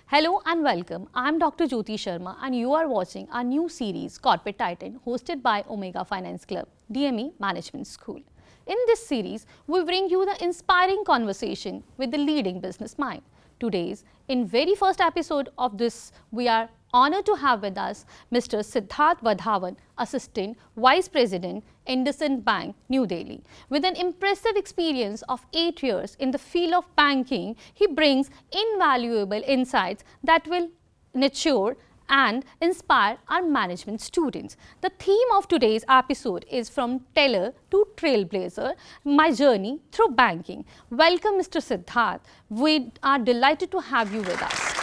Hello and welcome. I am Dr. Jyoti Sharma and you are watching our new series Corporate Titan hosted by Omega Finance Club, DME Management School. In this series, we bring you the inspiring conversation with the leading business mind. Today's in very first episode of this, we are honored to have with us Mr. Siddharth Wadhawan, Assistant Vice President, IndusInd Bank, New Delhi. With an impressive experience of 8 years in the field of banking, he brings invaluable insights that will nurture and inspire our management students. The theme of today's episode is From Teller to Trailblazer, My Journey Through Banking. Welcome, Mr. Siddharth. We are delighted to have you with us.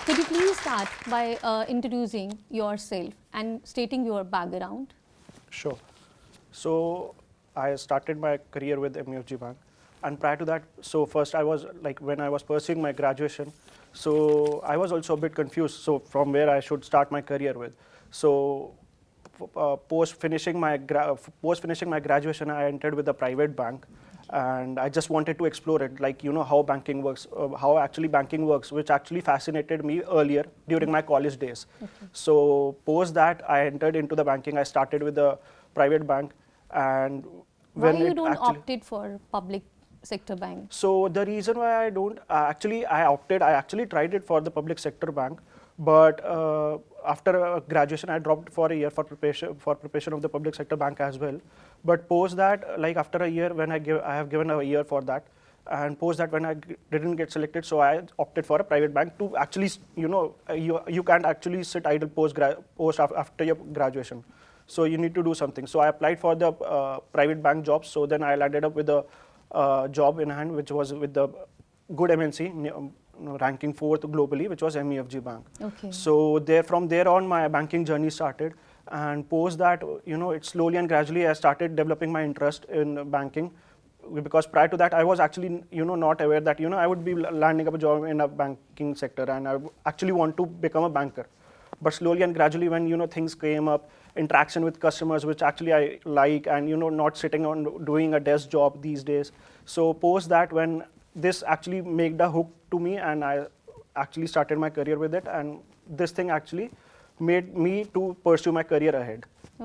Could you please start by introducing yourself and stating your background? Sure. So I started my career with MUFG Bank, and prior to that, so first I was like when I was pursuing my graduation, so I was also a bit confused. So from where I should start my career with. So post finishing my graduation, I entered with a private bank. And I just wanted to explore it, like, how banking works, how actually banking works, which actually fascinated me earlier during my college days. Okay. So post that, I entered into the banking. I started with a private bank. And why you don't opted for public sector bank? So the reason why I don't, I actually tried it for the public sector bank. But after graduation, I dropped for a year for preparation of the public sector bank as well. But post that, like after a year, when I have given a year for that, and post that when I didn't get selected, so I opted for a private bank to actually, you can't actually sit idle post after your graduation. So you need to do something. So I applied for the private bank jobs. So then I landed up with a job in hand, which was with the good MNC. Ranking 4th globally, which was MUFG Bank. Okay. So from there on, my banking journey started, and post that, it slowly and gradually I started developing my interest in banking, because prior to that I was actually not aware that I would be landing up a job in a banking sector, and I actually want to become a banker. But slowly and gradually, when things came up, interaction with customers, which actually I like, and not sitting on doing a desk job these days. So post that, when this actually made the hook to me, and I actually started my career with it, and this thing actually made me to pursue my career ahead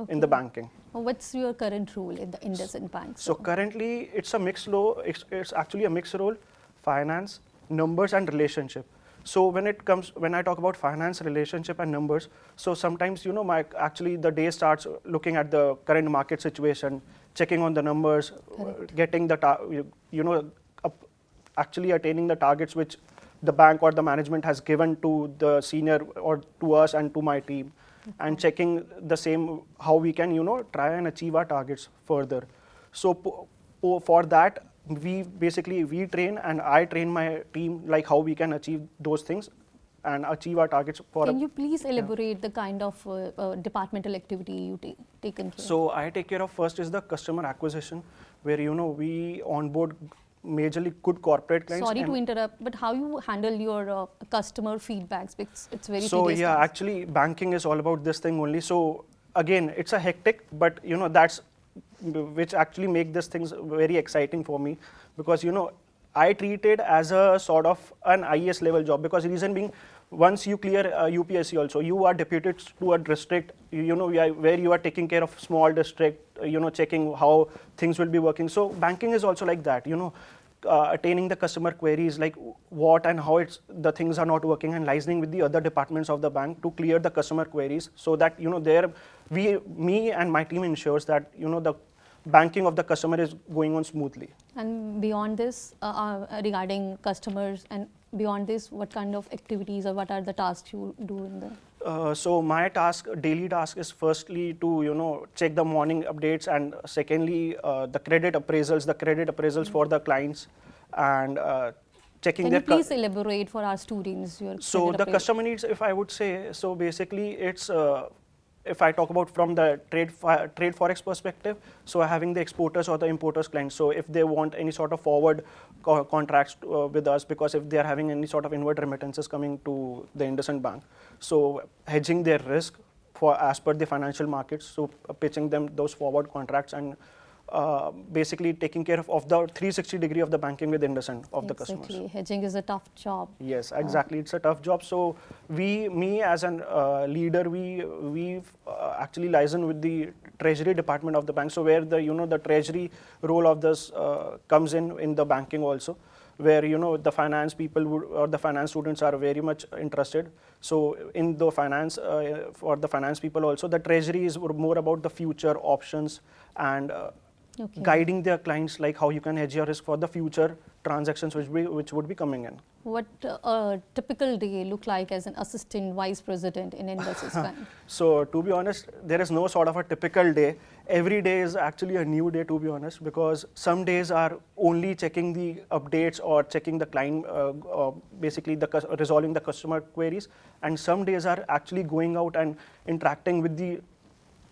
in the banking. What's your current role in the IndusInd Bank? So currently it's a mixed role. It's actually a mixed role: finance, numbers, and relationship. So when I talk about finance, relationship, and numbers, so sometimes actually the day starts looking at the current market situation, checking on the numbers, getting the actually attaining the targets which the bank or the management has given to the senior or to us and to my team, and checking the same how we can try and achieve our targets further. So for that, we train, and I train my team like how we can achieve those things and achieve our targets. Can you please elaborate the kind of departmental activity you taken care of? So I take care of, first is the customer acquisition, where we onboard majorly good corporate clients. Sorry to interrupt, but how you handle your customer feedbacks? Because it's very so yeah, actually banking is all about this thing only. So again, it's a hectic, but that's which actually make these things very exciting for me, because I treat it as a sort of an IS level job, because reason being, once you clear UPSC also, you are deputed to a district, where you are taking care of small district, checking how things will be working. So banking is also like that, attaining the customer queries, like what and how the things are not working, and liaising with the other departments of the bank to clear the customer queries, so that me and my team ensures that the banking of the customer is going on smoothly. And beyond this, regarding customers, and beyond this, what kind of activities or what are the tasks you do in the? So my daily task is firstly to check the morning updates, and secondly the credit appraisals for the clients, and checking their. Can you please elaborate for our students your? So the customer needs, if I would say, so basically it's. If I talk about from the trade forex perspective, so having the exporters or the importers clients, so if they want any sort of forward contracts with us, because if they are having any sort of inward remittances coming to the IndusInd Bank, so hedging their risk as per the financial markets, so pitching them those forward contracts, and basically taking care of the 360 degree of the banking with IndusInd of the customers. Exactly. Hedging is a tough job. Yes, exactly. It's a tough job. So me as an leader, we actually liaison with the treasury department of the bank. So where the treasury role of this comes in the banking also, where the finance people or the finance students are very much interested. So in the finance for the finance people also, the treasury is more about the future options and guiding their clients, like how you can hedge your risk for the future transactions which would be coming in. What a typical day look like as an assistant vice president in IndusInd Bank? So to be honest, there is no sort of a typical day. Every day is actually a new day, to be honest, because some days are only checking the updates or checking the client, basically resolving the customer queries, and some days are actually going out and interacting with the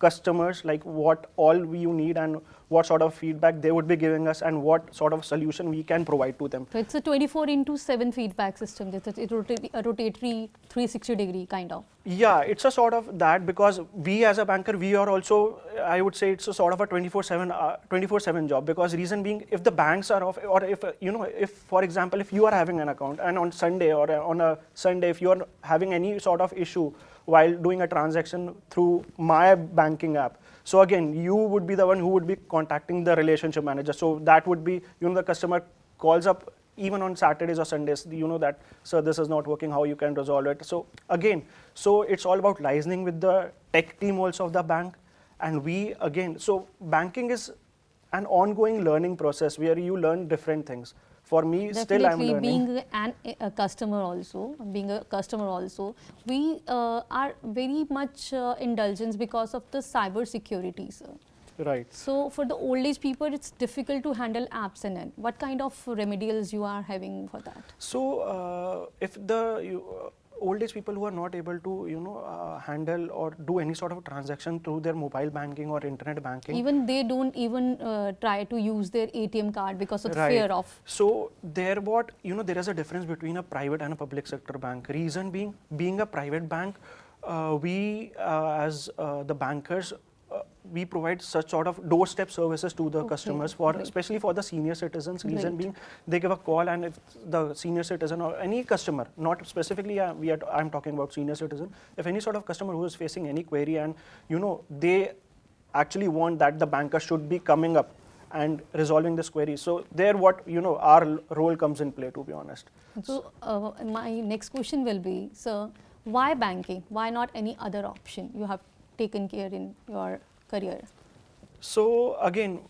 customers, like what all you need and what sort of feedback they would be giving us and what sort of solution we can provide to them. So it's a 24/7 feedback system. It's a rotatory 360 degree kind of. Yeah, it's a sort of that, because we as a banker, we are also, I would say it's a sort of a 24/7 job, because reason being, if the banks are off, or if for example, if you are having an account and on Sunday or on a Sunday, if you are having any sort of issue while doing a transaction through my banking app, so again, you would be the one who would be contacting the relationship manager. So that would be, the customer calls up even on Saturdays or Sundays, that, sir, this is not working, how you can resolve it. So again, so it's all about liaising with the tech team also of the bank. And so banking is an ongoing learning process where you learn different things. For me, still I'm learning. Being a customer also, we are very much indulgent because of the cyber security, sir. Right. So for the old age people, it's difficult to handle apps in it. What kind of remedials you are having for that? So if the old age people who are not able to handle or do any sort of transaction through their mobile banking or internet banking, even they don't even try to use their ATM card because of the fear of. So there is a difference between a private and a public sector bank. Reason being a private bank, we as the bankers, we provide such sort of doorstep services to the customers, especially for the senior citizens. Reason being, they give a call, and if the senior citizen or any customer, not specifically I'm talking about senior citizen, if any sort of customer who is facing any query and they actually want that the banker should be coming up and resolving this query. So there our role comes in play, to be honest. So my next question will be, sir, why banking? Why not any other option you have taken care in your career? So again,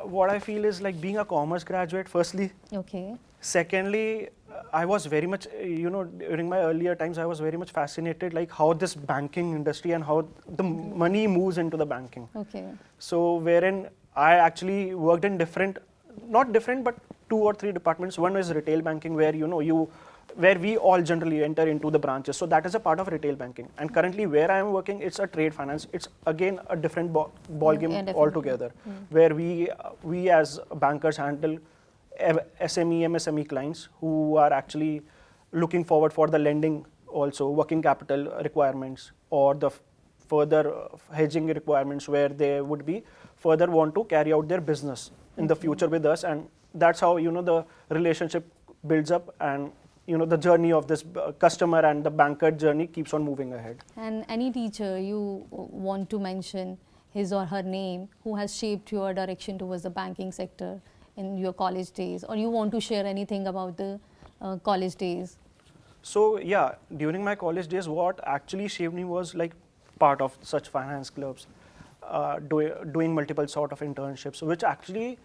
what I feel is like being a commerce graduate, firstly. Okay. Secondly, I was very much, during my earlier times, I was very much fascinated like how this banking industry and how the money moves into the banking. Okay. So wherein I actually worked in not different, but 2 or 3 departments. One is retail banking, where where we all generally enter into the branches. So that is a part of retail banking. And currently where I am working, it's a trade finance. It's again a different ball game altogether, where we as bankers handle SME, MSME clients who are actually looking forward for the lending, also working capital requirements, or the further hedging requirements, where they would be further want to carry out their business in the future with us. And that's how the relationship builds up, and the journey of this customer and the banker journey keeps on moving ahead. And any teacher you want to mention his or her name who has shaped your direction towards the banking sector in your college days, or you want to share anything about the college days? So yeah, during my college days, what actually shaped me was like part of such finance clubs, doing multiple sort of internships, which actually,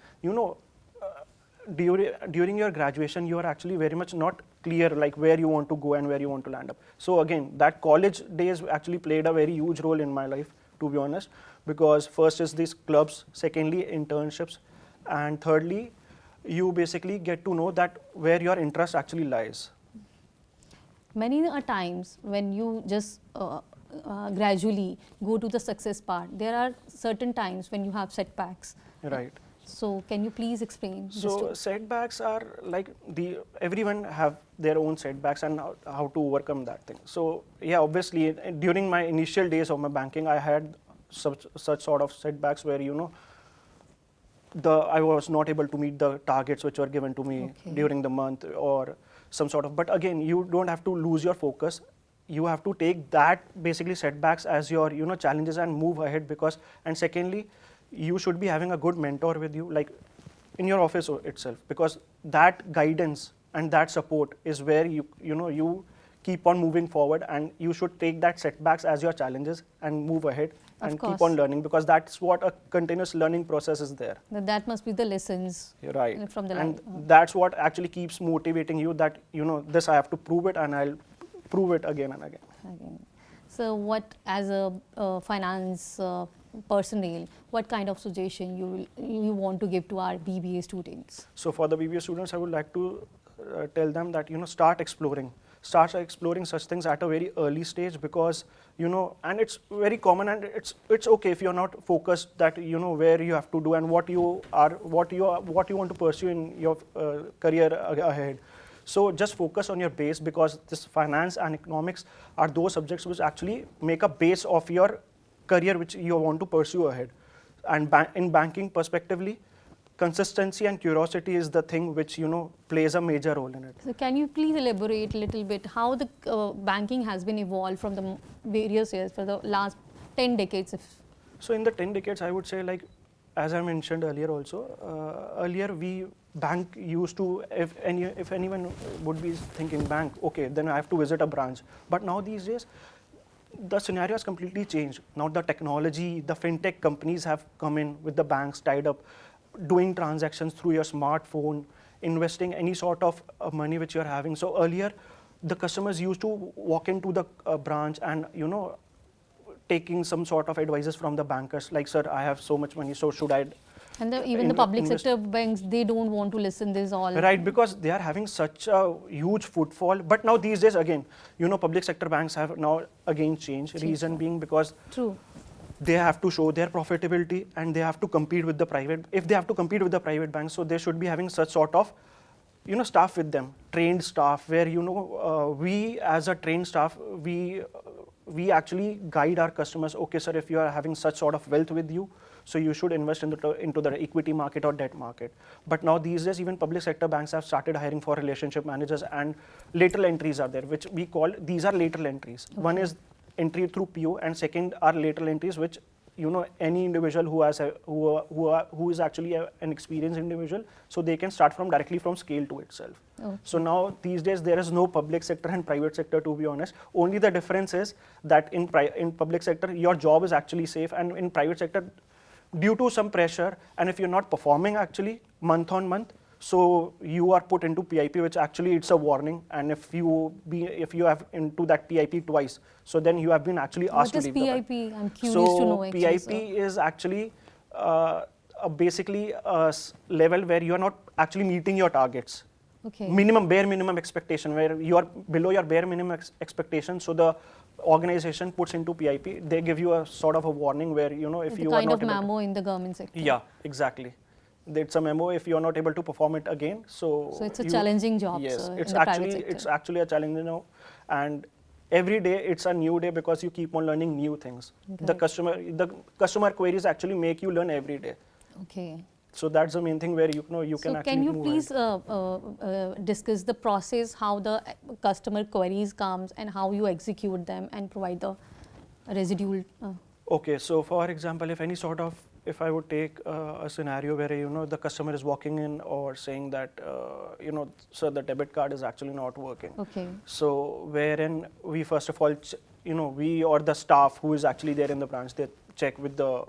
during your graduation, you are actually very much not clear like where you want to go and where you want to land up. So again, that college days actually played a very huge role in my life, to be honest, because first is these clubs, secondly internships, and thirdly, you basically get to know that where your interest actually lies. Many a times when you just gradually go to the success part, there are certain times when you have setbacks. Right. So can you please explain? So setbacks are like everyone have their own setbacks and how to overcome that thing. So yeah, obviously during my initial days of my banking, I had such sort of setbacks where I was not able to meet the targets which were given to me during the month, or some sort of. But again, you don't have to lose your focus. You have to take that basically setbacks as your challenges and move ahead. Because, and secondly, you should be having a good mentor with you, like in your office itself, because that guidance and that support is where you keep on moving forward, and you should take that setbacks as your challenges and move ahead and keep on learning, because that's what a continuous learning process is there. That must be the lessons. You're right. From the and that's what actually keeps motivating you, that this I have to prove it, and I'll prove it again and again. So what, as a finance personnel, what kind of suggestion you want to give to our BBA students? So for the BBA students, I would like to tell them that start exploring such things at a very early stage, because and it's very common, and it's okay if you're not focused, that where you have to do and what you want to pursue in your career ahead. So just focus on your base, because this finance and economics are those subjects which actually make a base of your career which you want to pursue ahead. And in banking perspectively, consistency and curiosity is the thing which plays a major role in it. So can you please elaborate a little bit how the banking has been evolved from the various years for the last 10 decades? So in the 10 decades, I would say, like as I mentioned earlier also, earlier bank used to, if anyone would be thinking bank, okay, then I have to visit a branch. But now these days, the scenario has completely changed. Now the technology, the fintech companies have come in with the banks, tied up, doing transactions through your smartphone, investing any sort of money which you're having. So earlier, the customers used to walk into the branch and taking some sort of advices from the bankers, like, sir, I have so much money, so should I? And even the public sector banks, they don't want to listen this all. Right, because they are having such a huge footfall. But now these days, again, public sector banks have now again changed. Reason being because they have to show their profitability, and they have to compete with the private. If they have to compete with the private banks, so they should be having such sort of staff with them, trained staff, where we as a trained staff, we actually guide our customers. Okay, sir, if you are having such sort of wealth with you, so you should invest into the equity market or debt market. But now these days, even public sector banks have started hiring for relationship managers, and lateral entries are there, which we call, these are lateral entries. One is entry through PO, and second are lateral entries, which any individual who is actually an experienced individual, so they can start directly from scale to itself. So now these days there is no public sector and private sector, to be honest. Only the difference is that in public sector your job is actually safe, and in private sector, due to some pressure, and if you're not performing actually month on month, so you are put into PIP, which actually it's a warning. And if you have into that PIP twice, so then you have been actually asked to leave the bank. What is PIP? I'm curious to know. PIP is actually basically a level where you are not actually meeting your targets. Bare minimum expectation, where you are below your bare minimum expectation. So the organization puts into PIP. They give you a sort of a warning where if you are not kind of memo in the government sector. Yeah, exactly. It's a memo if you are not able to perform it again. So it's a challenging job. Yes, it's actually a challenge and every day it's a new day, because you keep on learning new things. The customer queries actually make you learn every day. So that's the main thing where you can actually. Can you please discuss the process, how the customer queries comes and how you execute them and provide the residual? Okay, so for example, if I would take a scenario where the customer is walking in or saying that sir, the debit card is actually not working. So wherein we first of all we or the staff who is actually there in the branch, they check with the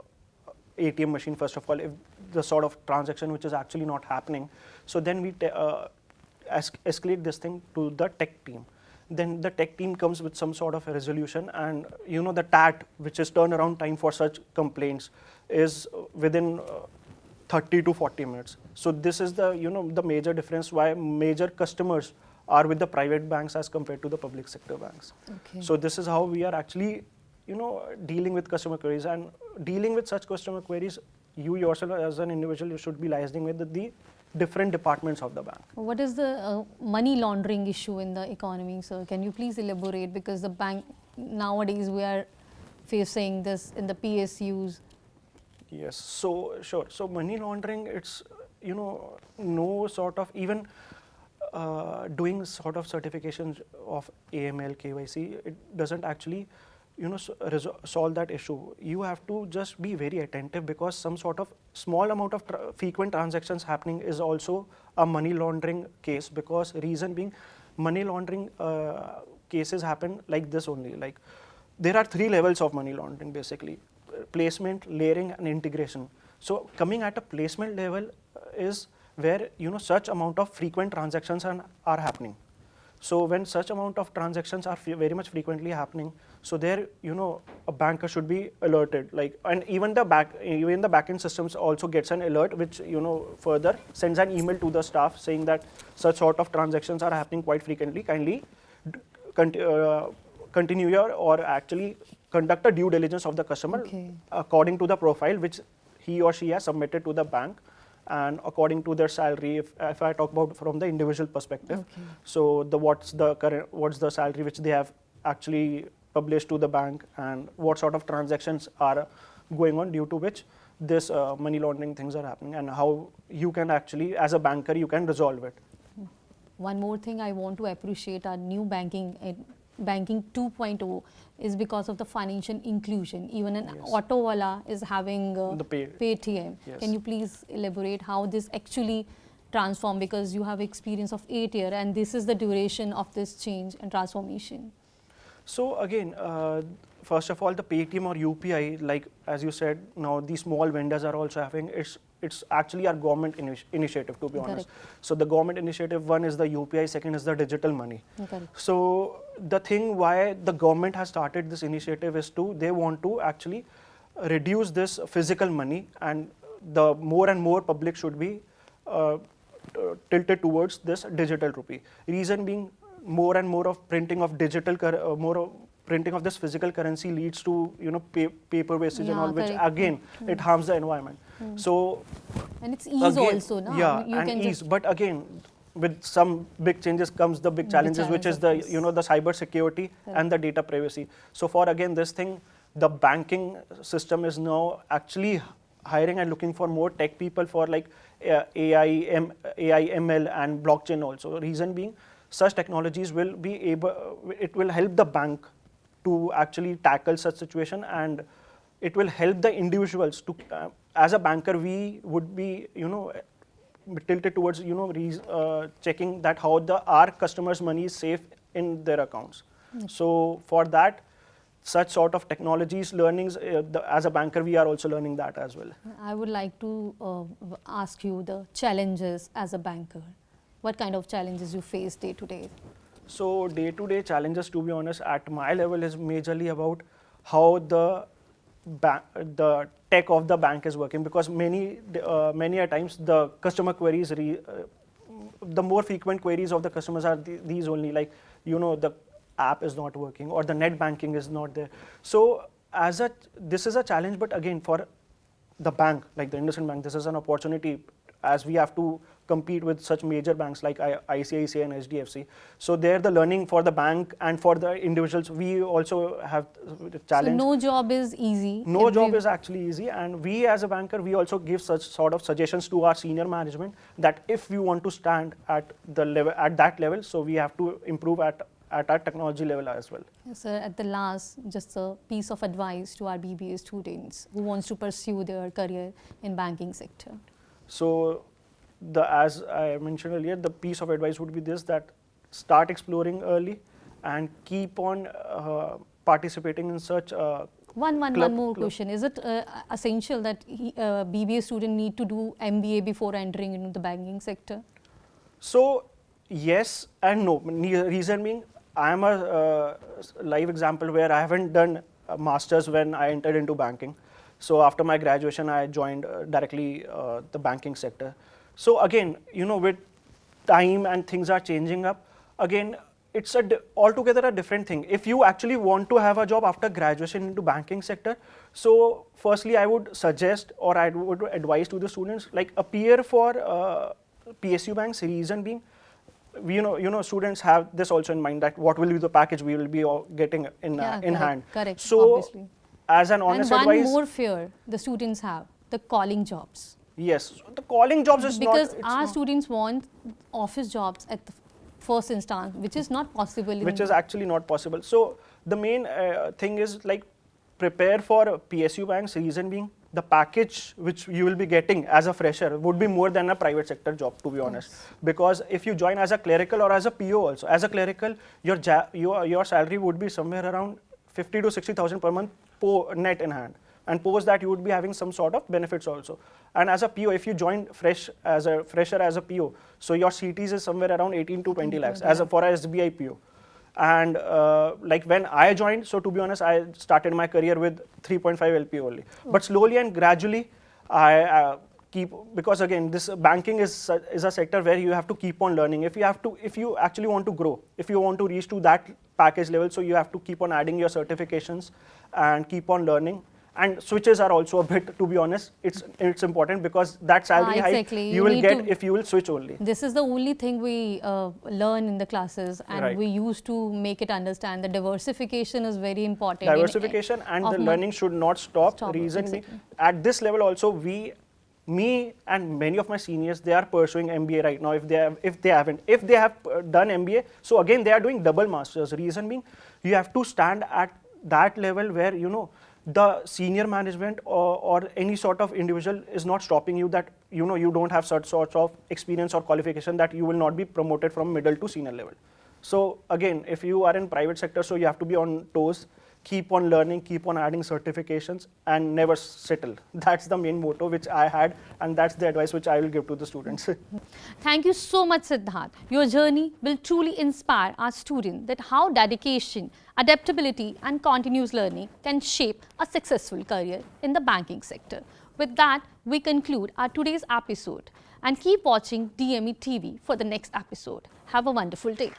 ATM machine first of all if the sort of transaction which is actually not happening. So then we escalate this thing to the tech team. Then the tech team comes with some sort of a resolution, and the TAT, which is turnaround time for such complaints, is within 30 to 40 minutes. So this is the the major difference why major customers are with the private banks as compared to the public sector banks. So this is how we are actually dealing with customer queries, and dealing with such customer queries, you yourself as an individual, you should be liaising with the different departments of the bank. What is the money laundering issue in the economy? So can you please elaborate, because the bank nowadays we are facing this in the PSUs. Yes, so sure. So money laundering, it's no sort of even doing sort of certifications of AML, KYC. It doesn't actually solve that issue. You have to just be very attentive, because some sort of small amount of frequent transactions happening is also a money laundering case. Because reason being, money laundering cases happen like this only. Like there are 3 levels of money laundering basically: placement, layering, and integration. So coming at a placement level is where such amount of frequent transactions are happening. So when such amount of transactions are very much frequently happening, so there a banker should be alerted. Like, and even the backend systems also gets an alert, which further sends an email to the staff saying that such sort of transactions are happening quite frequently. Kindly continue your, or actually conduct a due diligence of the customer according to the profile which he or she has submitted to the bank, and according to their salary. If I talk about from the individual perspective, so what's the salary which they have actually published to the bank, and what sort of transactions are going on due to which this money laundering things are happening, and how you can actually, as a banker, you can resolve it. One more thing I want to appreciate our new banking 2.0 is because of the financial inclusion. Even an auto wala is having the Paytm. Yes. Can you please elaborate how this actually transformed, because you have experience of 8 years and this is the duration of this change and transformation? So again, first of all, the Paytm or UPI, like as you said, now these small vendors are also having, it's actually our government initiative, to be honest. So the government initiative, one is the UPI, second is the digital money. So the thing why the government has started this initiative is they want to actually reduce this physical money, and the more and more public should be tilted towards this digital rupee. Reason being, more and more of printing of printing of this physical currency leads to paper wastage and all, which again it harms the environment. So and it's ease again, also, no? Yeah, you and ease. But again, with some big changes comes the big challenges, which is the the cyber security and the data privacy. So for again this thing, the banking system is now actually hiring and looking for more tech people for like AI, ML, and blockchain also. Reason being, such technologies will will help the bank to actually tackle such situation, and it will help the individuals to, as a banker, we would be, tilted towards, checking that how our customers' money is safe in their accounts. So for that, such sort of technologies, learnings, as a banker, we are also learning that as well. I would like to ask you the challenges as a banker. What kind of challenges you face day to day? So day-to-day challenges, to be honest, at my level is majorly about how the tech of the bank is working, because many a times the customer queries, the more frequent queries of the customers are these only, like the app is not working or the net banking is not there. So this is a challenge, but again for the bank, like the IndusInd Bank, this is an opportunity, as we have to compete with such major banks like ICICI and HDFC. So there the learning for the bank and for the individuals, we also have the challenge. So no job is easy. No job is actually easy, and we as a banker, we also give such sort of suggestions to our senior management that if we want to stand at that level, so we have to improve at our technology level as well. Yes, sir. At the last, just a piece of advice to our BBA students who wants to pursue their career in banking sector. So as I mentioned earlier, the piece of advice would be this, that start exploring early and keep on participating in such One more question. Is it essential that BBA student need to do MBA before entering into the banking sector? So yes and no. Reason being, I am a live example where I haven't done a master's when I entered into banking. So after my graduation, I joined directly the banking sector. So again, with time and things are changing up, again, it's altogether a different thing. If you actually want to have a job after graduation into banking sector, so firstly, I would suggest, or I would advise to the students, like appear for PSU banks. Reason being, students have this also in mind, that what will be the package we will be getting in hand. Correct. So obviously. As an honest and advice, one more fear the students have. the calling jobs. Yes, so the calling jobs is Because not, our students want office jobs at the first instance, which is not possible. which is actually not possible. So the main thing is like prepare for PSU banks, reason being the package which you will be getting as a fresher would be more than a private sector job, to be honest. Because if you join as a clerical or as a PO also, as a clerical, your salary would be somewhere around 50 to 60,000 per month net in hand. And post that you would be having some sort of benefits also. And as a PO, if you join fresher as a PO, so your CTs is somewhere around 18 to 20 lakhs for a SBI PO. And like when I joined, so to be honest, I started my career with 3.5 LP only. But slowly and gradually, I keep, because again, this banking is a sector where you have to keep on learning. If you actually want to grow, if you want to reach to that package level, so you have to keep on adding your certifications and keep on learning. And switches are also a bit, to be honest, it's important because that salary hike you will get if you will switch only. This is the only thing we learn in the classes, and we used to make it understand that diversification is very important. Diversification and the learning should not stop. Reason at this level also, me and many of my seniors, they are pursuing MBA right now. If they have done MBA, so again they are doing double masters. Reason being, you have to stand at that level where the senior management or any sort of individual is not stopping you, that you don't have such sorts of experience or qualification that you will not be promoted from middle to senior level. So again, if you are in private sector, so you have to be on toes, keep on learning, keep on adding certifications, and never settle. That's the main motto which I had, and that's the advice which I will give to the students. Thank you so much, Siddharth. Your journey will truly inspire our students that how dedication, adaptability and continuous learning can shape a successful career in the banking sector. With that, we conclude our today's episode, and keep watching DME TV for the next episode. Have a wonderful day.